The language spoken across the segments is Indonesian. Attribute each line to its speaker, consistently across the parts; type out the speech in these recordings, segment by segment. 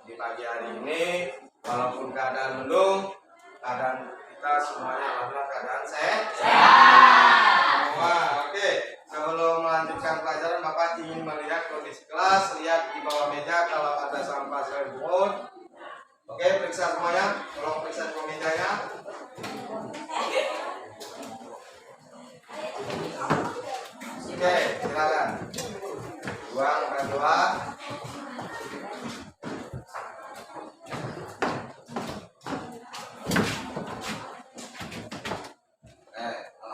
Speaker 1: di pagi hari ini, walaupun keadaan mendung, keadaan kita semuanya adalah keadaan sehat. Semua, oke. Sebelum melanjutkan pelajaran, Bapak ingin melihat kondisi kelas. Lihat di bawah meja kalau ada sampah selimut. Oke, periksa semuanya. Tolong periksa di bawah mejanya. Oke, silakan. Buang kedua.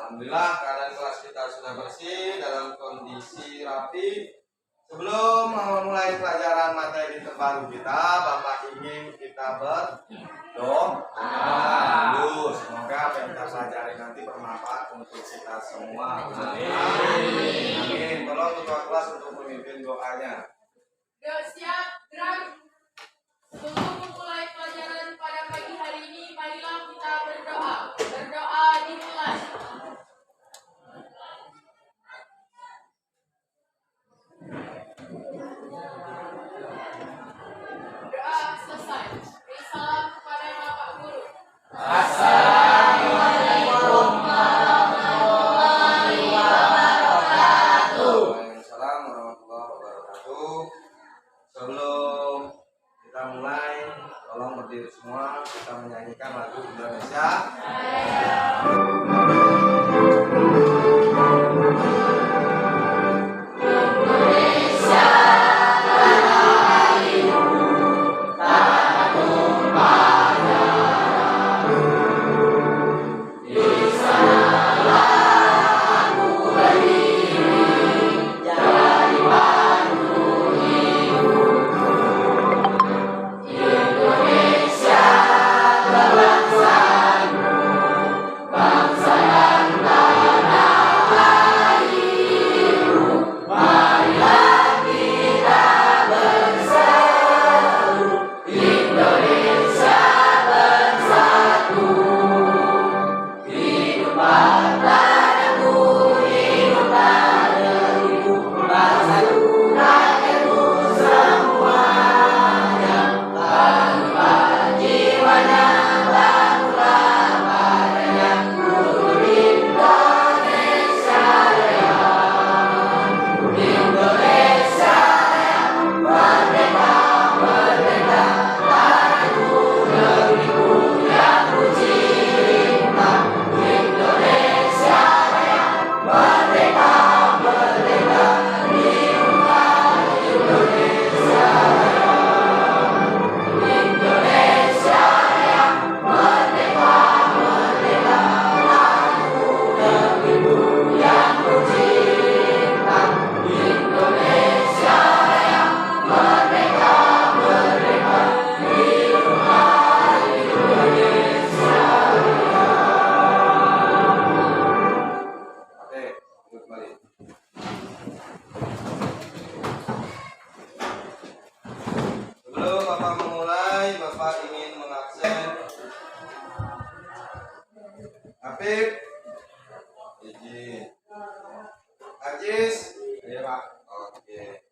Speaker 1: Alhamdulillah keadaan kelas kita sudah bersih dalam kondisi rapi. Sebelum memulai pelajaran materi terbaru kita, Bapak ingin kita berdoa dulu. Semoga apa yang kita pelajari nanti bermanfaat untuk kita semua. Amin. Amin. Tolong ketua kelas untuk memimpin doanya.
Speaker 2: Siap, gerak. Sebelum memulai pelajaran pada pagi hari ini, marilah kita berdoa. Berdoa dimulai. Doa selesai. Beri salam kepada Bapak Guru.
Speaker 3: Assalamualaikum warahmatullahi wabarakatuh.
Speaker 1: Waalaikumsalam warahmatullahi wabarakatuh. Sebelum kita mulai, tolong berdiri semua. Kita menyanyikan lagu Indonesia. Sebelum Bapak memulai, Bapak ingin mengabsen Habib, izin. Ajis, iya Pak. Oke.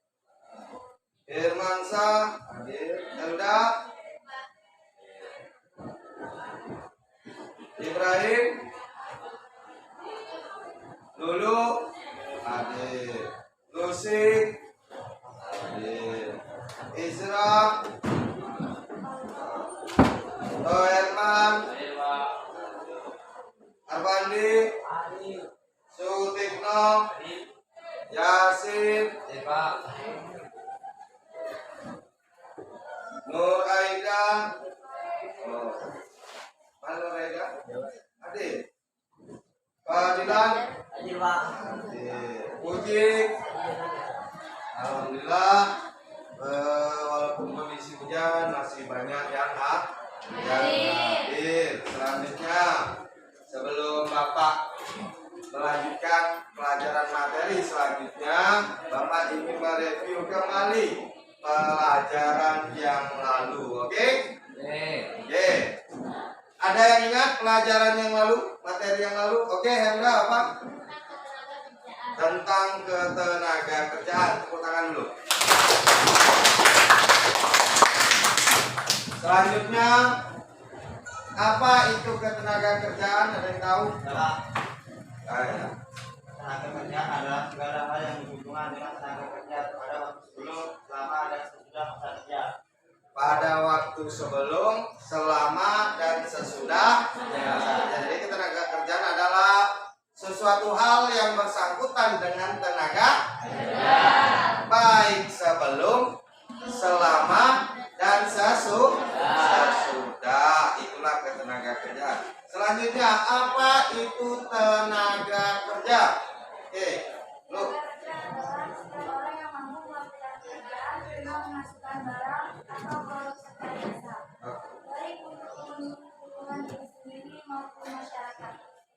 Speaker 1: Firmansyah, hadir. Elda, Ibrahim, Lulu, hadir. Lucy, hadir. Isra, Herman, Arfandi, Sutikno, Yasin, Nur Aida, mana Nur Aida? Hadir. Fadilan, hadir. Puji, alhamdulillah. Walaupun kondisi hujan masih banyak yang hadir. Selanjutnya, sebelum Bapak melanjutkan pelajaran materi selanjutnya, Bapak ingin mereview kembali pelajaran yang lalu. Oke? Oke. Ada yang ingat pelajaran yang lalu, materi yang lalu? Oke, Hendra apa? Tentang ketenaga kerjaan. Tepuk tangan dulu. Selanjutnya, apa itu ketenaga kerjaan? Ada yang tahu? Ya.
Speaker 4: Tenaga kerja adalah segala hal yang berhubungan dengan tenaga kerja pada waktu sebelum, selama, dan sesudah masa kerja.
Speaker 1: Pada waktu sebelum, selama, dan sesudah masa kerja. Jadi ketenaga kerjaan adalah sesuatu hal yang bersangkutan dengan tenaga baik sebelum, selama, dan sesudah. Itulah ketenaga kerjaan. Selanjutnya, apa itu tenaga kerja? Oke, lu.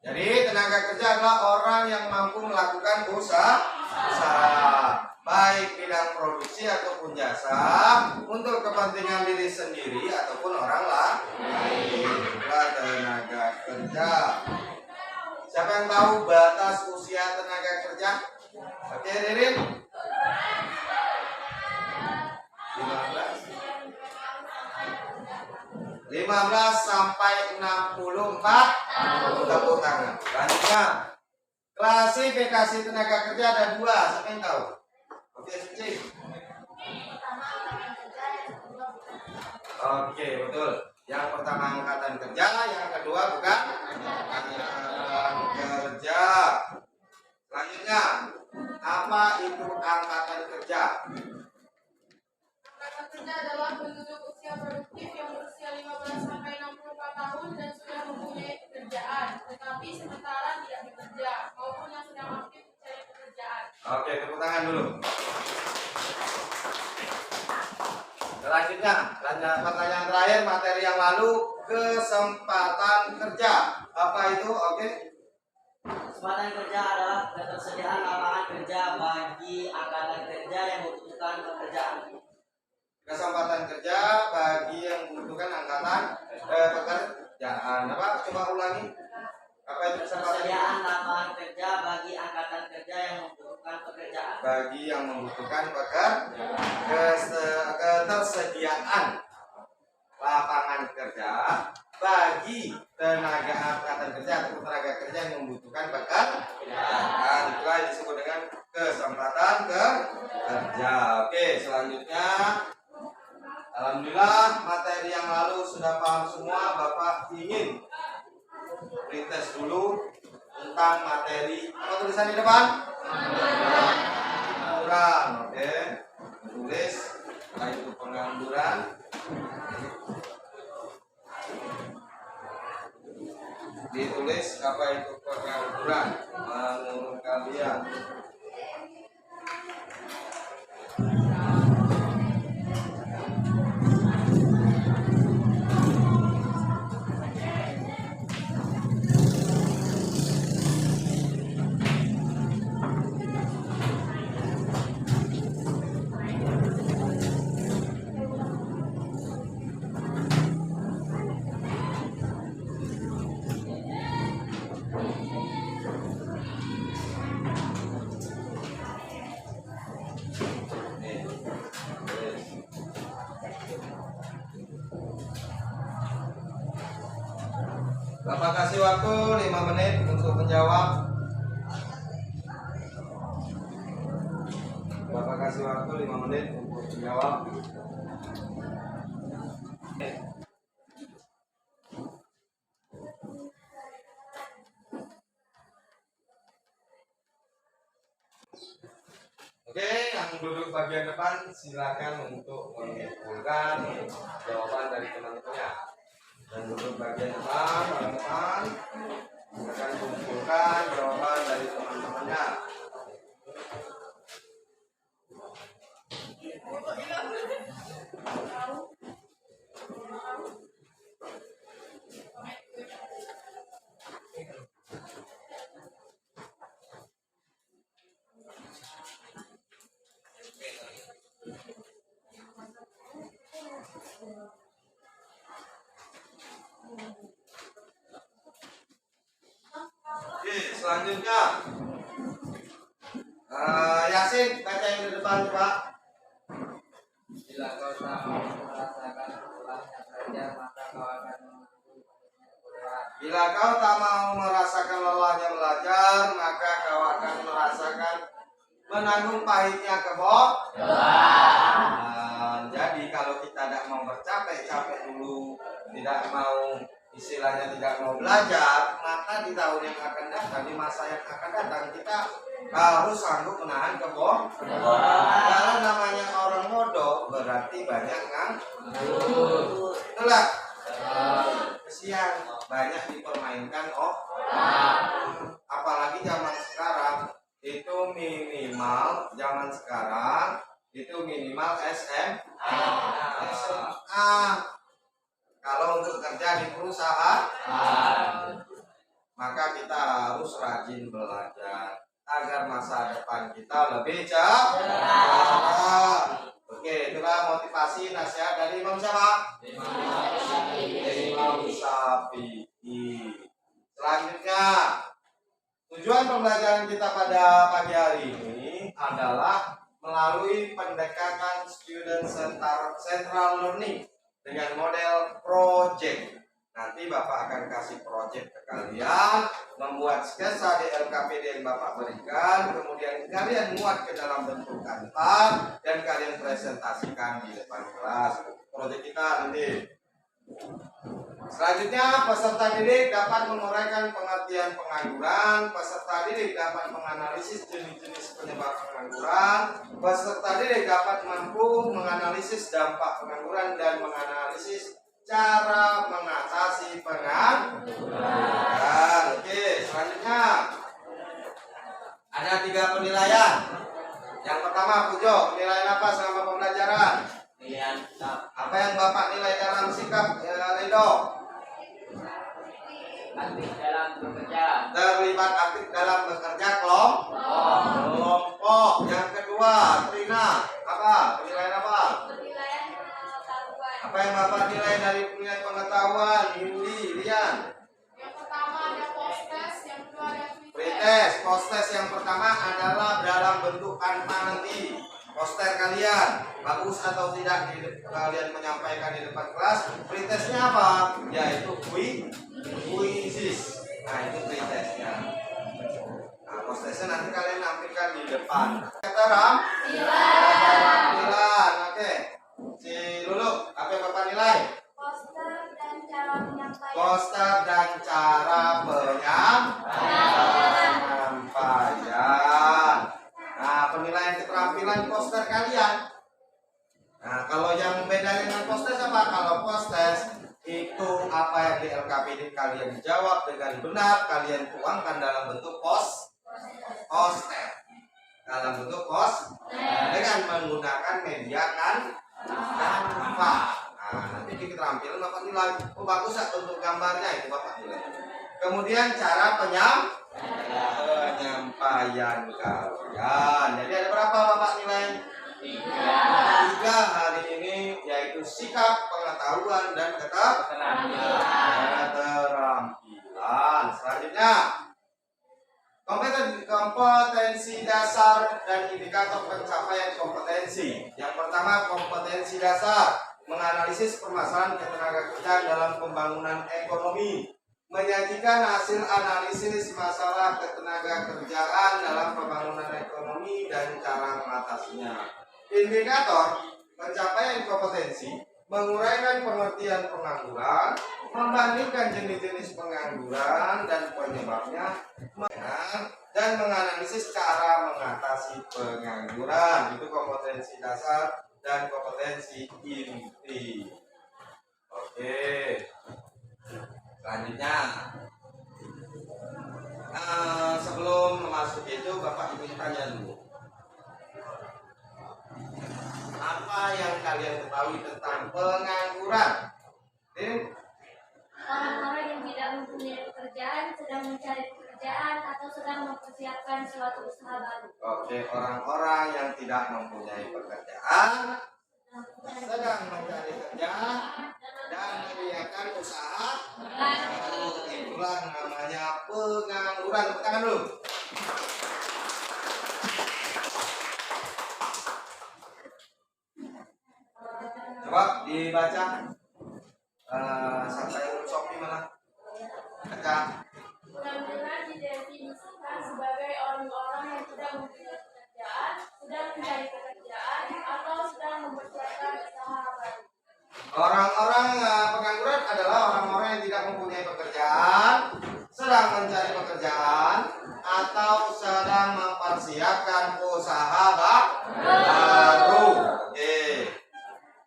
Speaker 1: Jadi tenaga kerja adalah orang yang mampu melakukan usaha baik bidang produksi ataupun jasa untuk kepentingan diri sendiri ataupun orang lain. Itulah tenaga kerja. Siapa yang tahu batas usia tenaga kerja? Oke, Ririn. 15 sampai 64. Tepuk tangan. Selanjutnya, klasifikasi tenaga kerja ada 2. Siapa yang tahu? Oke, Suci. Oke, betul. Yang pertama angkatan kerja, yang kedua bukan angkatan kerja. Selanjutnya, apa itu angkatan kerja?
Speaker 2: Angkatan kerja adalah penduduk usia produktif yang berusia 15 sampai 64 tahun dan sudah mempunyai pekerjaan, tetapi sementara tidak bekerja, maupun yang sedang aktif mencari pekerjaan.
Speaker 1: Oke, tepuk tangan dulu. Selanjutnya, pertanyaan terakhir materi yang lalu, kesempatan kerja. Apa itu? Oke.
Speaker 3: Kesempatan kerja adalah ketersediaan lapangan kerja bagi angkatan kerja yang membutuhkan pekerjaan.
Speaker 1: Kesempatan kerja bagi yang membutuhkan angkatan pekerjaan. Apa? Coba ulangi. Apa itu kesempatan?
Speaker 3: Ketersediaan lapangan kerja bagi angkatan kerja yang membutuhkan pekerjaan.
Speaker 1: Bagi yang membutuhkan ketersediaan lapangan kerja bagi tenaga angkatan kerja atau tenaga kerja yang membutuhkan pekerjaan. Itulah yang disebut dengan kesempatan kerja. Oke, selanjutnya, alhamdulillah materi yang lalu sudah paham semua. Bapak ingin retest dulu tentang materi. Apa tulisan di depan? Pengangguran. Oke, tulis. Nah, itu pengangguran. Ditulis apa itu pengangguran menurut kalian. Bapak kasih waktu 5 menit untuk menjawab. Bapak kasih waktu 5 menit untuk menjawab. Oke, yang duduk bagian depan silakan untuk mengumpulkan jawaban dari teman-temannya. Dan duduk bagian depan, silakan mengumpulkan jawaban dari teman-temannya. Oke, selanjutnya Yasin, baca yang di depan coba.
Speaker 5: Bila kau tak mau merasakan pulangnya kerja
Speaker 1: Bila kau tak mau merasakan lelahnya belajar, maka kau akan merasakan menanggung pahitnya kebodohan. Jadi kalau kita tidak mau bercapek-capek dulu, tidak mau istilahnya tidak mau belajar, maka di tahun yang akan datang, di masa yang akan datang kita harus sanggup menahan kebodohan. Kalau namanya orang bodoh berarti banyak nganggur. Itulah kesian banyak dipermainkan apalagi zaman sekarang itu minimal SMA. Kalau untuk kerja di perusahaan, maka kita harus rajin belajar agar masa depan kita lebih cerah. Oke, itulah motivasi nasihat dari Imam siapa? Imam Syafi'i. Selanjutnya, tujuan pembelajaran kita pada pagi hari ini adalah melalui pendekatan student central learning dengan model project. Nanti Bapak akan kasih project ke kalian, membuat sketsa di LKPD yang Bapak berikan, kemudian kalian muat ke dalam bentuk kanvas dan kalian presentasikan di depan kelas. Project kita nanti. Selanjutnya, peserta didik dapat menguraikan pengertian pengangguran, peserta didik dapat menganalisis jenis-jenis penyebab pengangguran, peserta didik dapat mampu menganalisis dampak pengangguran dan menganalisis cara mengatasi pengangguran. Oke, selanjutnya ada 3 penilaian. Yang pertama, Pujo, penilaian apa selama pembelajaran? Apa yang Bapak nilai dalam sikap Rido?
Speaker 3: Aktif dalam bekerja.
Speaker 1: Terlibat aktif dalam bekerja kelompok. Yang kedua, Trina, apa? Penilaian apa?
Speaker 2: Penilaian pengetahuan.
Speaker 1: Apa yang Bapak nilai dari penilaian pengetahuan? Yuli, Lian.
Speaker 2: Yang pertama ada post-test, yang kedua ada
Speaker 1: Pretest. Post-test yang pertama adalah dalam bentuk apa nanti? Poster kalian bagus atau tidak kalian menyampaikan di depan kelas. Pretestnya apa? Yaitu kuisis. Nah, itu pretestnya. Nah, postesnya nanti kalian nampilkan di depan. Keteram? Nilai. Oke. Si Lulu, apa yang Bapak nilai?
Speaker 2: poster dan cara menyampaikan.
Speaker 1: Poster dan cara penyampaian. Nah, penilaian keterampilan poster kalian. Nah, kalau yang beda dengan poster apa? Kalau poster itu apa yang di LKPD kalian jawab dengan benar, kalian tuangkan dalam bentuk poster. Dalam bentuk dengan menggunakan media kanva. Nah, nanti di keterampilan Bapak nilai. Oh, bagus ya bentuk gambarnya, itu Bapak nilai. Kemudian cara penyampaian kalian. Jadi ada berapa Bapak nilai? 3 hari ini, yaitu sikap, pengetahuan, dan keterampilan. Selanjutnya, kompetensi dasar dan indikator pencapaian kompetensi. Yang pertama, kompetensi dasar, menganalisis permasalahan ketenagakerjaan dalam pembangunan ekonomi, menyajikan hasil analisis masalah ketenagakerjaan dalam pembangunan ekonomi dan cara mengatasinya. Indikator pencapaian kompetensi, menguraikan pengertian pengangguran, membandingkan jenis-jenis pengangguran dan penyebabnya, dan menganalisis cara mengatasi pengangguran. Itu kompetensi dasar dan kompetensi inti. Oke. Selanjutnya, sebelum masuk itu Bapak ingin tanya dulu, apa yang kalian ketahui tentang pengangguran?
Speaker 2: Orang-orang yang tidak mempunyai pekerjaan, sedang mencari pekerjaan, atau sedang mempersiapkan suatu usaha baru.
Speaker 1: Oke, orang-orang yang tidak mempunyai pekerjaan, sedang mencari kerja dan menyiapkan usaha. Itulah namanya pengangguran. Tepuk tangan dulu. Coba dibaca. Sampai Shopee mana? Baca.
Speaker 2: Pengangguran didefinisikan sebagai orang-orang yang tidak mempunyai pekerjaan, sedang mencari pekerjaan, atau sedang mempersiapkan usaha baru.
Speaker 1: Orang-orang pengangguran adalah orang-orang yang tidak mempunyai pekerjaan, sedang mencari pekerjaan, atau sedang mempersiapkan usaha baru. Oke.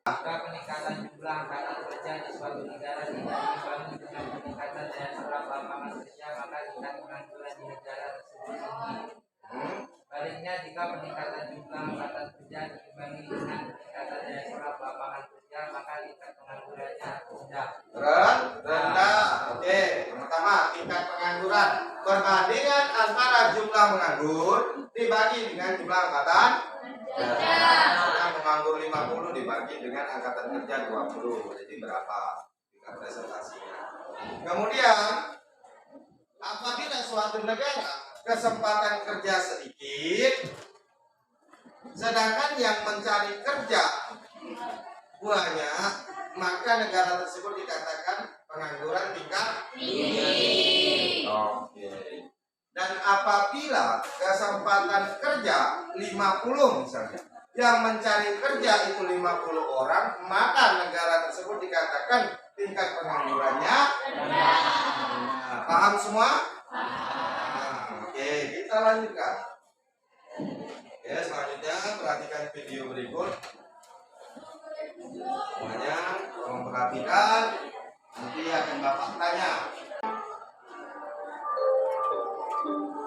Speaker 5: Maka peningkatan jumlah angkatan kerja di suatu negara tidak diimbangi dengan peningkatan daya serap lapangan kerja, maka tingkat pengangguran di negara tersebut tinggi. Baliknya, jika peningkatan jumlah angkatan kerja diimbangi dengan peningkatan daya serap lapangan kerja, maka tingkat penganggurannya rendah.
Speaker 1: Rendah. Oke. Yang pertama, tingkat pengangguran. Perbandingan antara jumlah penganggur dibagi dengan jumlah angkatan kerja. Misalnya penganggur 50 dibagi dengan angkatan kerja 20. Jadi berapa tingkat presentasinya? Kemudian, apabila suatu negara kesempatan kerja sedikit, sedangkan yang mencari kerja banyak, maka negara tersebut dikatakan pengangguran tingkat tinggi. Oke. Dan apabila kesempatan kerja 50 misalnya, yang mencari kerja itu 50 orang, maka negara tersebut dikatakan tingkat penganggurannya rendah. Nah, paham semua? Oke, kita lanjutkan. Oke, selanjutnya perhatikan video berikut. Semuanya tolong perhatikan. Nanti akan Bapak tanya.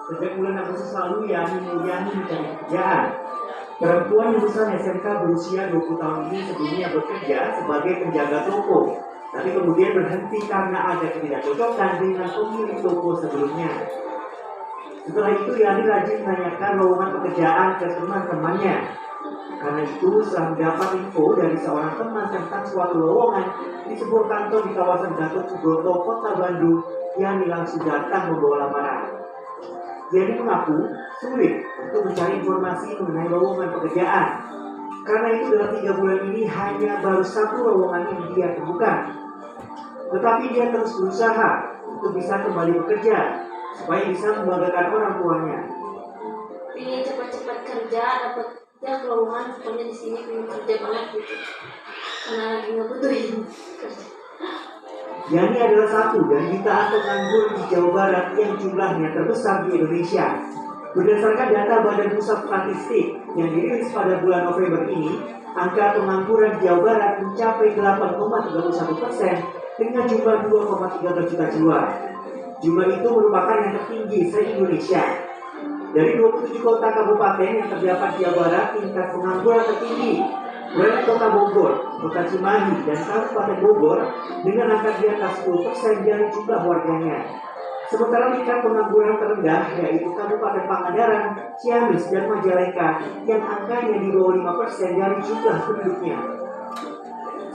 Speaker 6: Sejak bulan Agustus lalu, Yani Mulyani mencari pekerjaan. Perempuan lulusan SMK berusia 20 tahun ini sebelumnya bekerja sebagai penjaga toko, tapi kemudian berhenti karena ada ketidakcocokan dengan pemilik toko sebelumnya. Setelah itu, Yani rajin menanyakan lowongan pekerjaan ke teman-temannya. Karena itu, setelah mendapat info dari seorang teman tentang suatu lowongan di sebuah kantor di kawasan Gatot Subroto, Kota Bandung, Yani langsung datang membawa lamaran. Yani mengaku sulit untuk mencari informasi mengenai lowongan pekerjaan. Karena itu dalam 3 bulan ini hanya baru 1 lowongan yang dia temukan. Tetapi dia terus berusaha untuk bisa kembali bekerja supaya bisa membanggakan orang tuanya.
Speaker 7: Ingin cepat-cepat kerja, dapat ya lowongan, pokoknya di sini pengen kerja banget gitu. Karena lagi ngebutuhin kerja.
Speaker 6: Yani adalah satu dari jutaan penganggur di Jawa Barat yang jumlahnya terbesar di Indonesia. Berdasarkan data Badan Pusat Statistik yang dirilis pada bulan November ini, angka pengangguran di Jawa Barat mencapai 8,31% dengan jumlah 2,13 juta jiwa. Jumlah itu merupakan yang tertinggi se-Indonesia. Dari 27 kota kabupaten yang terdapat di Jawa Barat, tingkat pengangguran tertinggi berada Kota Bogor, Kota Cimahi, dan Kabupaten Bogor dengan angka di atas 10% dari jumlah warganya. Sementara tingkat pengangguran terendah yaitu Kabupaten Pangandaran, Ciamis, dan Majalengka yang angkanya di bawah 5% dari jumlah penduduknya.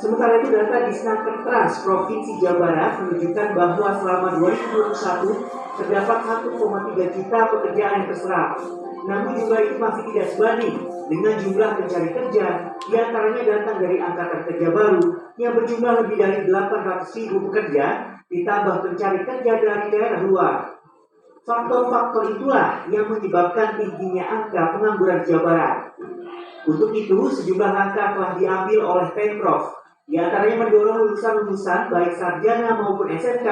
Speaker 6: Sementara itu data di Disnakertrans Provinsi Jawa Barat menunjukkan bahwa selama 2021 terdapat 1,3 juta pekerjaan yang terserap. Namun jumlah itu masih tidak sebanding dengan jumlah pencari kerja, diantaranya datang dari angkatan kerja baru yang berjumlah lebih dari 800.000 pekerja, ditambah pencari kerja dari daerah luar. Faktor-faktor itulah yang menyebabkan tingginya angka pengangguran Jawa Barat. Untuk itu, sejumlah langkah telah diambil oleh Pemprov, diantaranya mendorong lulusan-lulusan baik sarjana maupun SMK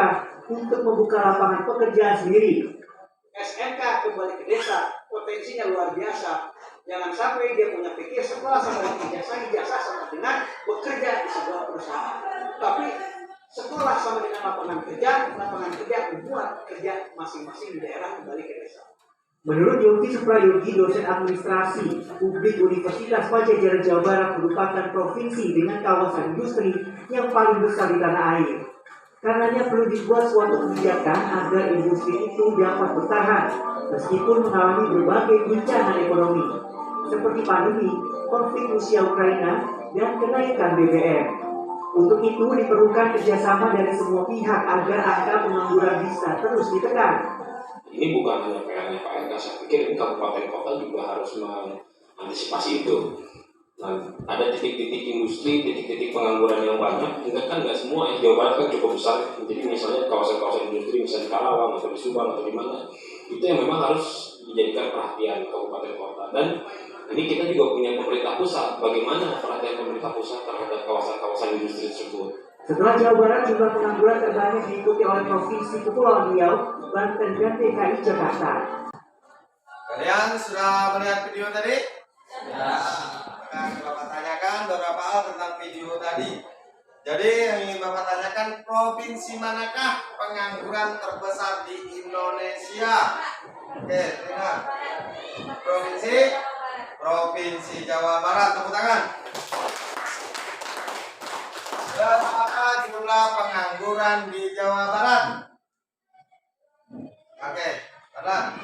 Speaker 6: untuk membuka lapangan pekerjaan sendiri.
Speaker 8: SMK kembali ke desa, potensinya luar biasa. Jangan sampai dia punya pikir sekolah sama dengan ijazah sama dengan bekerja di sebuah perusahaan. Tapi sekolah sama dengan lapangan kerja membuat kerja masing-masing di daerah kembali ke desa.
Speaker 6: Menurut Yogi Suprayogi, dosen administrasi publik Universitas Pajajaran Jawa Barat, merupakan provinsi dengan kawasan industri yang paling besar di tanah air. Karenanya perlu dibuat suatu kebijakan agar industri itu dapat bertahan meskipun mengalami berbagai guncangan ekonomi seperti pandemi, konflik Rusia Ukraina, dan kenaikan BBM. Untuk itu diperlukan kerjasama dari semua pihak agar angka pengangguran bisa terus ditekan.
Speaker 9: Ini bukan hanya PR-nya Pak RK, saya pikir kabupaten kota juga harus mengantisipasi itu. Nah, ada titik-titik industri, titik-titik pengangguran yang banyak. Enggak kan nggak semua. Jawa Barat kan cukup besar. Jadi misalnya kawasan-kawasan industri, misalnya di Karawang atau di Subang atau di mana, itu yang memang harus dijadikan perhatian kabupaten kota. Dan ini kita juga punya pemerintah pusat. Bagaimana perhatian pemerintah pusat terhadap kawasan-kawasan industri tersebut?
Speaker 6: Setelah Jawa Barat, jumlah pengangguran terbanyak diikuti oleh Provinsi Kepulauan Riau, Banten, dan DKI Jakarta.
Speaker 1: Kalian sudah melihat video tadi? Ya. Akan Bapak tanyakan beberapa hal tentang video tadi. Jadi yang ingin Bapak tanyakan, provinsi manakah pengangguran terbesar di Indonesia? Oke, dengar. Provinsi Jawa Barat, tepuk tangan. Berapa jumlah pengangguran di Jawa Barat? Oke, Bapak.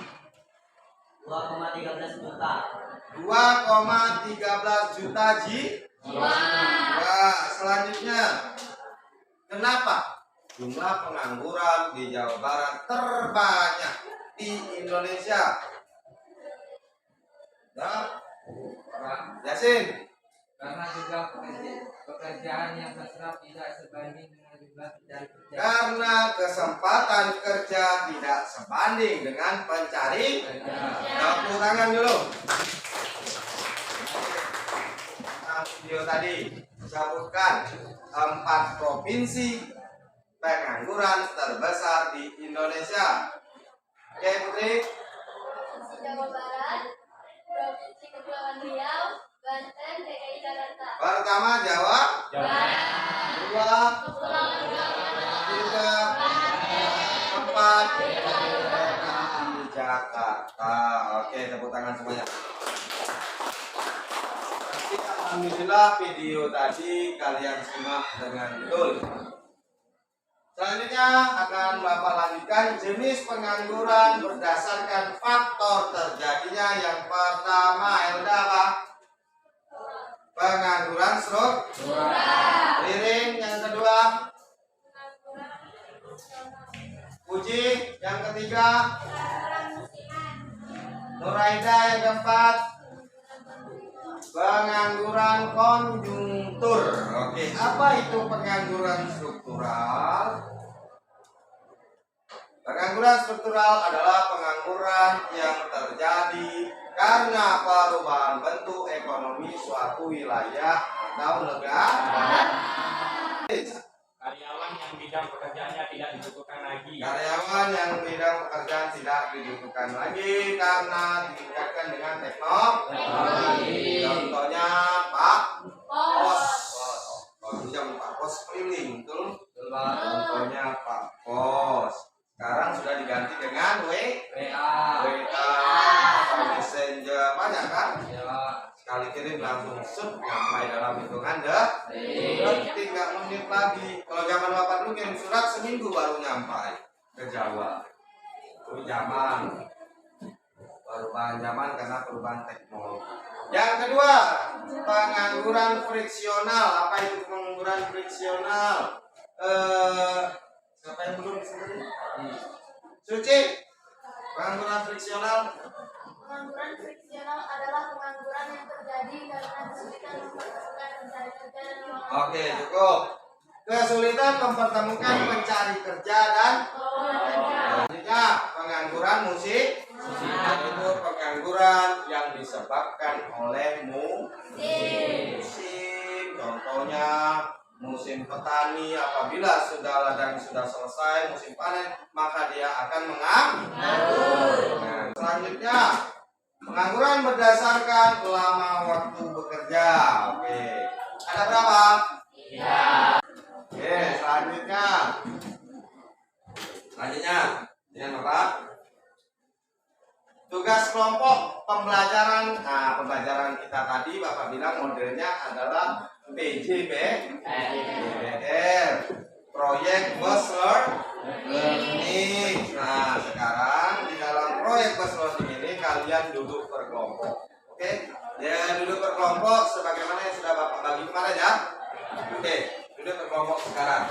Speaker 3: 2,13 juta.
Speaker 1: 2,13 juta jiwa. Selanjutnya, kenapa jumlah pengangguran di Jawa Barat terbanyak di Indonesia? Nah, Yasin.
Speaker 5: Karena jumlah pekerjaan yang terserap tidak sebanding dengan jumlah pencari kerja.
Speaker 1: Karena kesempatan kerja tidak sebanding dengan pencari kerja. Tepuk tangan dulu. Nah, video tadi sebutkan 4 provinsi pengangguran terbesar di Indonesia. Oke, Putri.
Speaker 2: Provinsi Jawa Barat, Provinsi Kepulauan Riau, Banten, DKI Jakarta.
Speaker 1: Pertama Jawa, dua,
Speaker 2: Kepulauan Riau,
Speaker 1: tiga, empat, DKI Jakarta. Oke, tepuk tangan semuanya. Nanti alhamdulillah video tadi kalian simak dengan betul. Selanjutnya akan Bapak lanjutkan jenis pengangguran berdasarkan faktor terjadinya. Yang pertama, Elda apa? Pengangguran struktural. Ririn yang kedua. Puji yang ketiga. Nuraida yang keempat. Pengangguran konjungtur. Oke, apa itu pengangguran struktural? Pengangguran struktural adalah pengangguran yang terjadi karena perubahan bentuk ekonomi suatu wilayah atau negara.
Speaker 10: Karyawan yang bidang pekerjaannya tidak dibutuhkan lagi.
Speaker 1: Karyawan yang bidang pekerjaan tidak dibutuhkan lagi karena ditingkatkan dengan teknologi. Contohnya Pak Pos. Contohnya Pak Pos keliling, betul? Contohnya Pak Pos. Sekarang sudah diganti dengan WA, Messenger, banyak kan? Sekali kirim langsung set sampai dalam hitungan detik, nggak menit lagi. Kalau zaman Bapak dulu kirim surat seminggu baru nyampai ke Jawa. Itu zaman perubahan zaman karena perubahan teknologi. Yang kedua, pengangguran friksional. Apa itu pengangguran friksional? Siapa yang belum disini? Suci. Pengangguran friksional.
Speaker 2: Pengangguran friksional adalah pengangguran yang terjadi karena kesulitan mempertemukan pencari kerja dan lowongan.
Speaker 1: Oke, cukup. Kesulitan mempertemukan pencari kerja dan selanjutnya pengangguran musim. Itu pengangguran yang disebabkan oleh musim. Contohnya musim petani, apabila sudah ladang sudah selesai musim panen, maka dia akan menganggur. Nah, selanjutnya pengangguran berdasarkan lama waktu bekerja. Oke, ada berapa? Oke, selanjutnya dengan Bapak. Tugas kelompok pembelajaran. Nah, pembelajaran kita tadi Bapak bilang modelnya adalah PJBR, proyek bus learning. Nah, sekarang di dalam proyek bus learning ini kalian duduk berkelompok. Oke, ya duduk berkelompok sebagaimana yang sudah Bapak bagi kemarin ya. Oke, duduk berkelompok sekarang.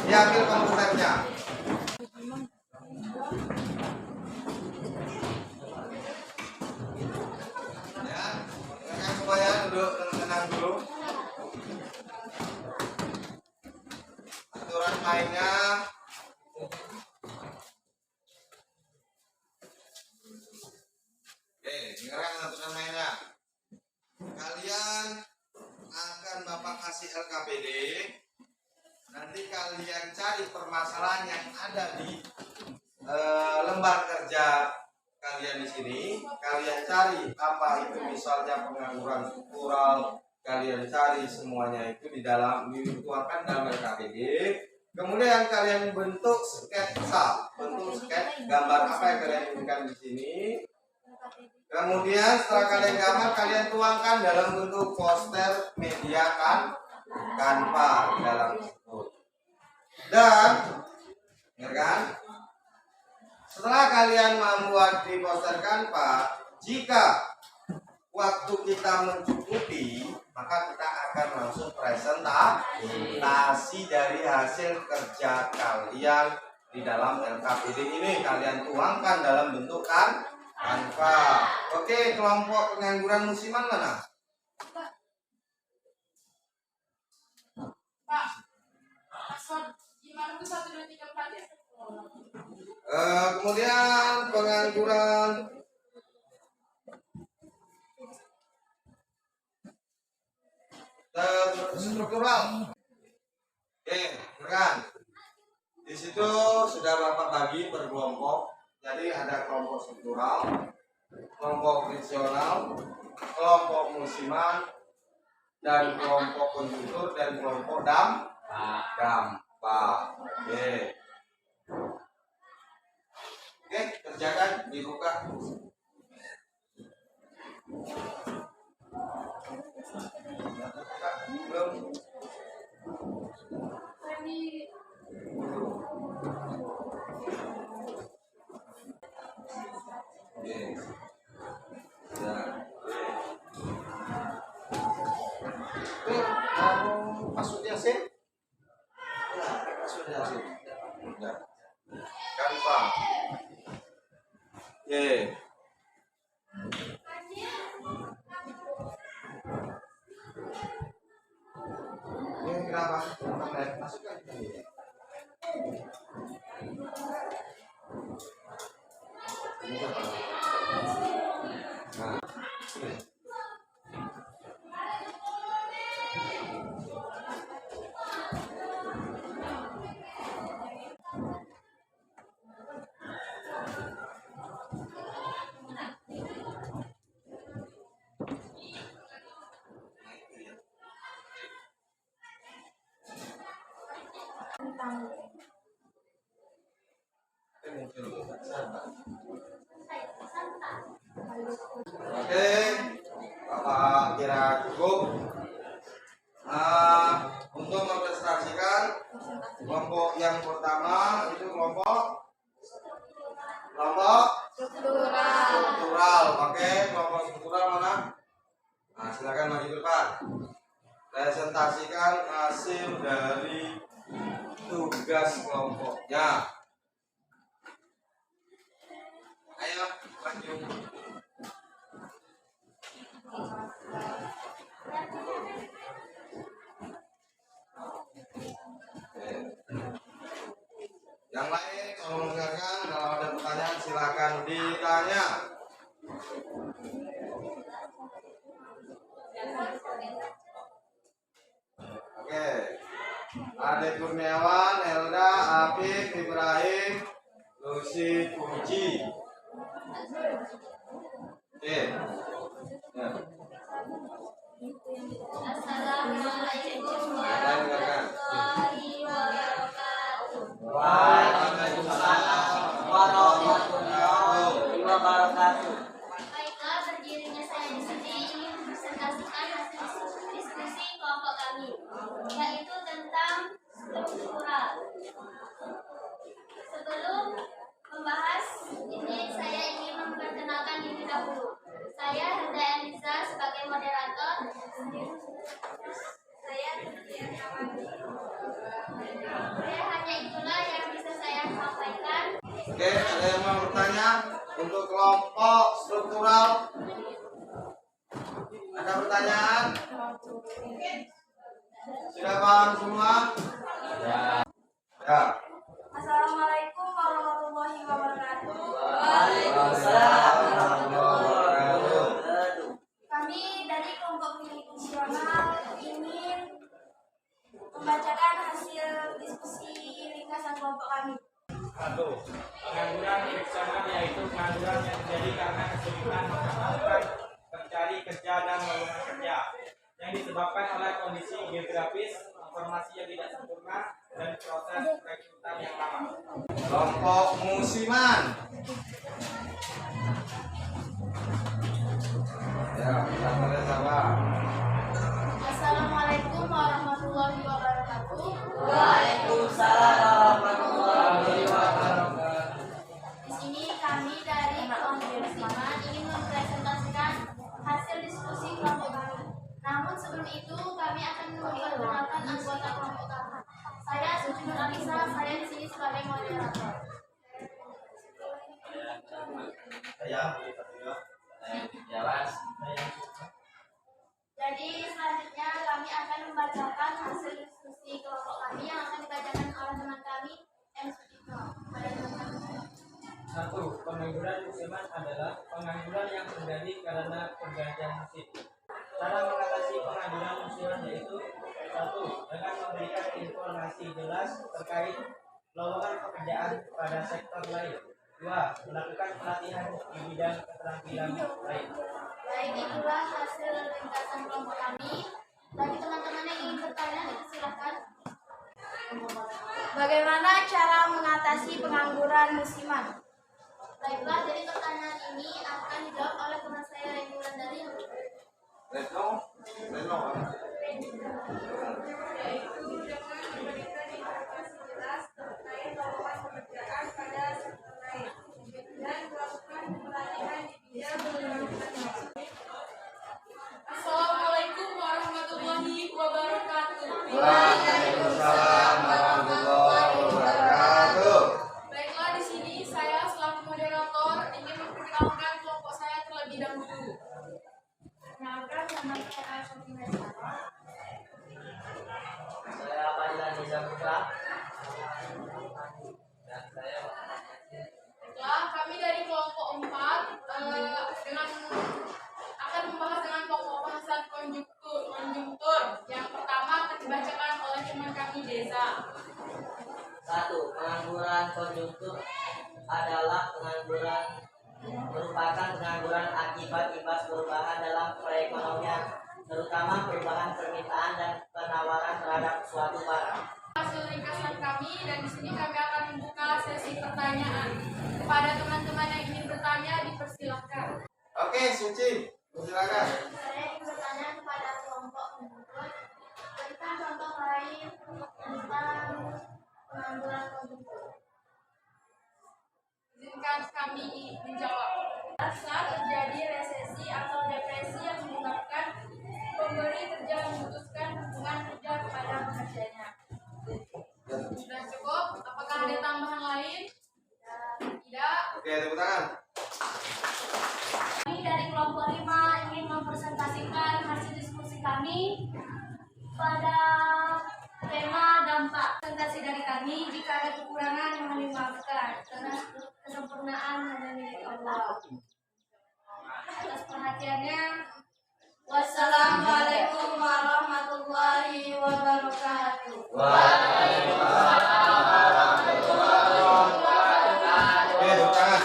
Speaker 1: Diambil komputernya. duduk tenang dulu. Aturan mainnya. Oke, dengarkan aturan mainnya. Kalian akan Bapak kasih LKPD. Nanti kalian cari permasalahan yang ada di lembar kerja kalian di sini. Kalian cari apa itu misalnya pengangguran struktural. Kalian cari semuanya itu di dalam dituangkan dalam LKPD. Kemudian kalian bentuk sketsa, gambar apa yang kalian inginkan di sini. Kemudian setelah kalian gambar, kalian tuangkan dalam bentuk poster media Canva di dalam tersebut. Dan, kan? Setelah kalian membuat di poster Canva, jika waktu kita mencukupi, maka kita akan langsung presentasi dari hasil kerja kalian di dalam LKPD ini. Kalian tuangkan dalam bentuk Canva. Oke, kelompok pengangguran musiman mana?
Speaker 2: Pak, password gimana tuh 1, 2, 3, 4 ya?
Speaker 1: Kemudian pengangguran struktural. Oke, kan? Di situ sudah Bapak bagi per kelompok. Jadi ada kelompok struktural, kelompok fungsional, kelompok musiman, dan kelompok konjungtur dan kelompok dampak. Oke. Oke, kerjakan, dibuka. Belum. Oke. Ya. Password Yasin? Ya, password Yasin. Ya. Canva. Oke. Ini kenapa? Masukkan ini. Ini apa? Nah, ini. Oke, Bapak kira cukup. Untuk mempresentasikan kelompok yang pertama itu kelompok struktural. Oke, kelompok struktural mana? Nah, silakan maju ke depan. Presentasikan hasil dari tugas kelompoknya. Ayo, maju. Yang lain kalau mendengarkan, kalau ada pertanyaan silakan ditanya. Oke. Ade Kurniawan, Helda, Apik, Ibrahim, Lucy, Puji. Oke. Ya.
Speaker 2: Assalamualaikum warahmatullahi wabarakatuh.
Speaker 3: Waalaikumsalam warahmatullahi wabarakatuh.
Speaker 7: Baiklah, berdirinya saya di sini ingin mempresentasikan hasil diskusi kelompok kami, yaitu tentang struktural. Sebelum membahas ini, saya ingin memperkenalkan diri dahulu. Saya Helda Eliza sebagai moderator. Saya hanya itulah yang bisa saya sampaikan.
Speaker 1: Oke, ada yang mau bertanya untuk kelompok struktural? Ada pertanyaan? pertanyaan? Sudah paham semua? Ya.
Speaker 2: Assalamualaikum warahmatullahi wabarakatuh.
Speaker 3: Waalaikumsalam warahmatullahi wabarakatuh.
Speaker 2: Kami dari kelompok milik nasional ingin membacakan hasil diskusi ringkasan kelompok kami.
Speaker 10: 1. Pengangguran fiksional yaitu pengangguran yang terjadi karena kesulitan mengembangkan mencari kerja dan lowongan kerja yang disebabkan oleh kondisi geografis, informasi yang tidak sempurna, dan proses rekrutan yang lama.
Speaker 1: Kelompok musiman. Ya, pertanyaan sama.
Speaker 2: Assalamualaikum warahmatullahi wabarakatuh.
Speaker 3: Waalaikumsalam warahmatullahi wabarakatuh.
Speaker 2: Di sini kami dari kelompok musiman ingin mempresentasikan hasil diskusi kelompok kami. Namun sebelum itu kami akan memperkenalkan anggota kelompok kami. Saya Suci Nur Alisa, saya di sini sebagai moderator. Jadi selanjutnya kami akan membacakan hasil diskusi kelompok kami yang akan dibacakan oleh teman kami M. Sucipto. Pada teman kami.
Speaker 10: 1. Pengangguran musiman adalah pengangguran yang terjadi karena pergantian musim. Cara mengatasi pengangguran musiman yaitu 1. Dengan memberikan informasi jelas terkait lowongan pekerjaan pada sektor lain. 2. Melakukan pelatihan di bidang keterampilan lain.
Speaker 2: Baik, itulah hasil ringkasan kelompok kami. Bagi teman-teman yang ingin bertanya, silakan. Bagaimana cara mengatasi pengangguran musiman? Baiklah, jadi pertanyaan ini akan dijawab oleh teman saya Reni Wulandari.
Speaker 1: Retno.
Speaker 2: Yaitu dengan memberikan informasi jelas terkait lowongan pekerjaan pada sektor lain dan melakukan pelatihan di bidang keterampilan. Assalamualaikum warahmatullahi wabarakatuh.
Speaker 1: Waalaikumsalam warahmatullahi wabarakatuh.
Speaker 2: Baiklah, di sini saya selaku moderator ingin memperkenalkan kelompok saya terlebih dahulu. Kenalkan, nama saya Sofi Mesara.
Speaker 3: Saya Fadilan Nizam Putra.
Speaker 10: Dan saya
Speaker 2: Baiklah, kami dari kelompok 4 dengan akan membahas dengan pokok bahasan konjungtur. Yang pertama akan dibacakan oleh teman kami Deza.
Speaker 3: 1. Pengangguran konjungtur adalah merupakan pengangguran akibat imbas perubahan dalam perekonomian, terutama perubahan permintaan dan penawaran terhadap suatu barang.
Speaker 2: Hasil ringkasan kami dan di sini kami akan membuka sesi pertanyaan. Kepada teman-teman yang ingin bertanya dipersilahkan.
Speaker 1: Oke, Suci. Silakan.
Speaker 2: Saya ingin bertanya kepada kelompok konjungtur. Berikan contoh lain tentang pengangguran konjungtur. Izinkan kami menjawab. Saat terjadi resesi atau depresi yang menyebabkan pemberi kerja memutuskan hubungan kerja kepada pekerjanya. Sudah cukup? Apakah ada tambahan lain? Tidak.
Speaker 1: Oke, tepuk tangan.
Speaker 2: Kami dari kelompok 5 ingin mempresentasikan hasil diskusi kami pada tema dampak. Presentasi dari kami, jika ada kekurangan mohon dimaafkan karena kesempurnaan hanya milik Allah. Atas perhatiannya, wassalamualaikum warahmatullahi wabarakatuh.
Speaker 1: Oke, tepuk tangan.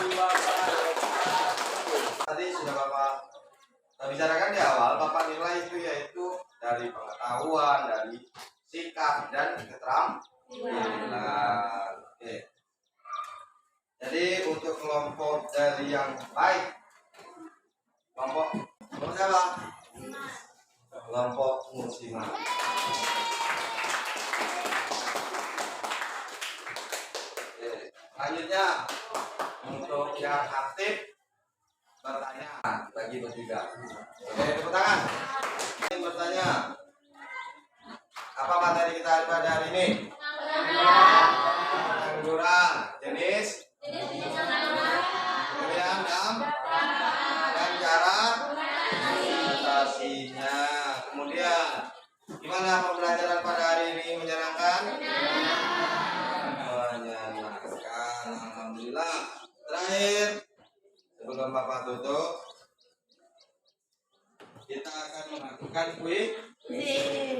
Speaker 1: Tadi sudah Bapak bicarakan di awal, Bapak nilai itu yaitu dari pengetahuan, dari sikap dan keterampilan. Oke. Jadi untuk kelompok dari yang baik, kelompok siapa? Kelompok musiman. Oke. Selanjutnya untuk yang aktif bertanya bagi bertiga. Oke, tepuk tangan. Yang bertanya, apa materi kita pada hari ini? Pengangguran jenis, kemudian dan cara mengatasinya. Bagaimana pembelajaran pada hari ini? Menyenangkan? Menyenangkan. Alhamdulillah. Terakhir, sebelum Bapak tutup, kita akan melakukan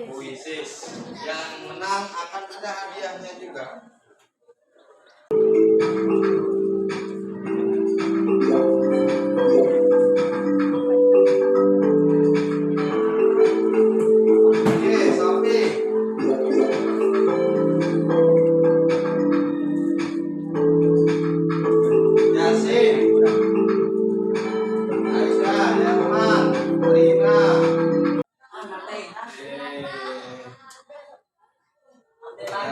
Speaker 1: kuisis. Yang menang akan ada hadiahnya juga. Oke, Sofi. Yasin. Aisyah, Yaman, Rina.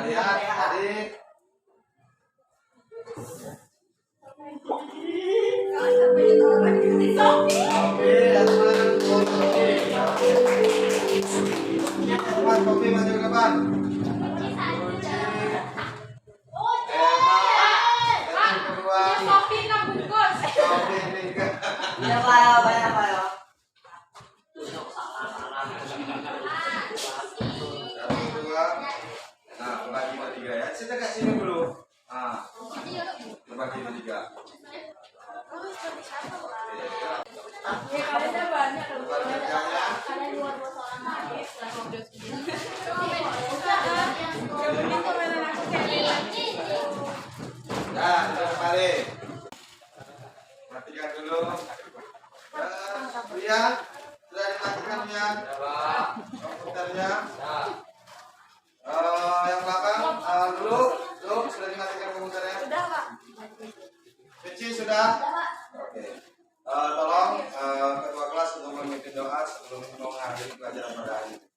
Speaker 1: Lihat adik. Oke, Yaman, Yaman, Kopi maju ke depan. Yang kedua. Kopi tiga.
Speaker 3: Ya Pak, banyak Pak ya.
Speaker 1: Satu, dua. Nah, bagi tiga ya. Kita kasih ini dulu. Nah, bagi tiga. Nah, kita balik. Matikan dulu. Ria, sudah dimatikan ya? Komputernya. Yang belakang dulu sudah dimatikan komputernya.
Speaker 2: Sudah, Pak.
Speaker 1: Kecil sudah. Oke. Tolong ketua kelas untuk memimpin doa sebelum mengakhiri pelajaran pada hari ini.